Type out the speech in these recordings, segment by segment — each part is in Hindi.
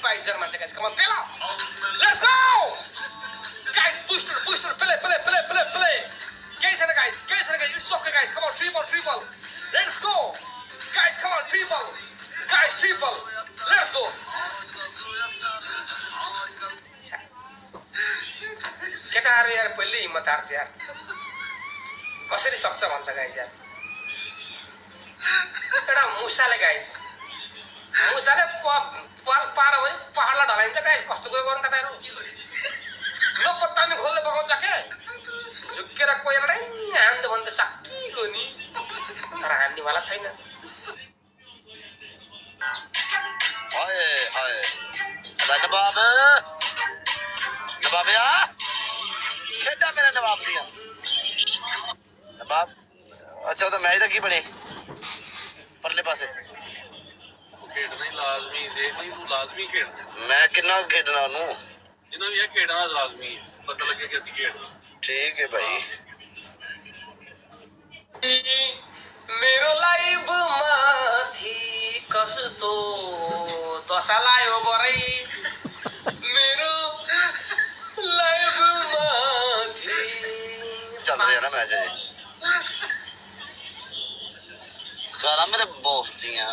22 जना मान्छे गाइस कम अन पेला let's go guys booster play guys it's okay guys come on triple let's go guys come on triple let's go केटाहरु यार पहिले हिम्मत हार्छ यार कसरी सक्छ भन्छ गाइस यार एउटा मुसाले गाइस मुसाले पार भयो पहाडलाई ढलाइन्छ गाइस कस्तो कुरा गर्नु तपाईहरु लो पत्ता नि खोल्ने बगाउँछ के झुकेर कोइला हान्द भन्दा सकिलो नि तर हान्ने वाला छैन हाय हाय नवाब यार खेड़ा मेरा नवाब दिया नवाब अच्छा तो मैच की बने परले पासे खेडना ही लाजमी देख नहीं तू लाजमी खेड मैं कितना खेडना नु जिन्ना भी है खेडना लाजमी है पता लगे कि असि खेडना ठीक है भाई मेरो लाइभ माथि कस्तो दशा लायो बरै मेरो लाइभ माथि चल रहा ना मैच सारा मेरे बोस्तियां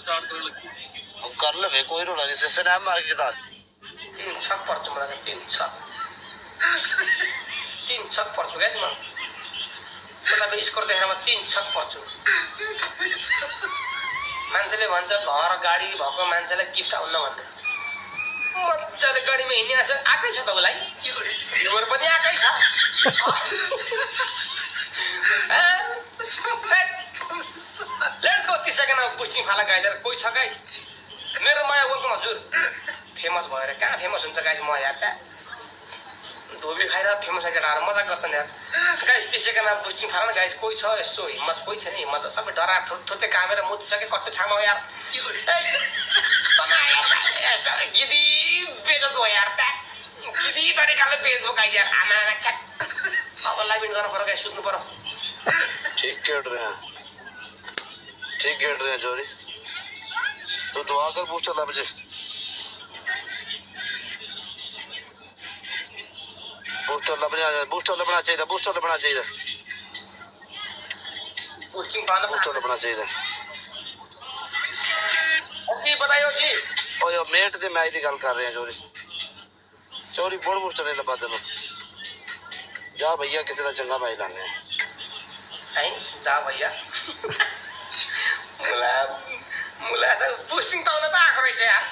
स्टार्ट करने लगी कर ले कोई रोला नहीं से ना मार के जिता 3 छक पर्छ मलाई 3 छक पर्छु गाइस म तपाईको स्कोर देखेर म 3 छक पर्छु मान्छेले भन्छ घर गाडी भएको मान्छेलाई गिफ्ट आउन भन्ने मजाले गाडीमा हिँड्ने आकै छ तपाईलाई भ्युवर पनि आकै छ लेट्स गो 30 सेकेन्डमा बुझ्ने फाला गाइस कोही छ गाइस मेरो माया वेलकम हजुर फेमस भएर कहाँ फेमस हुन्छ गाइस म यार त धोबी खाएर फेमस केटाहरु मजाक गर्छन् यार गाइस 30 सेकेन्डमा बुझ्ने फाला गाइस कोही छ यसो हिम्मत कोही छैन हिम्मत सबै डरा थोते कामेर मुतिसके कट्टो छामा यार गिदी बेजत भयो यार त गिदी तरिकाले बेच्नु गाइस यार आमा छक अब लाइभ इन गर्न पर्यो गाइस सुत्नु पर्यो ठीक खेल रहे हैं जोरी तो दुआ कर बूस्टर ला मुझे बूस्टर लबना चाहिए कोचिंग पाना बूस्टर लबना चाहिए ओके बताइयो जी ओए मेट दे मैच की गल कर रहे हैं चोरी बोल बूस्टर नहीं लबा तेन जा भैया किसी का चंगा मैच लाने है जा भैया मुला मुला से बूस्टिंग त आउन त आएको रहेछ यार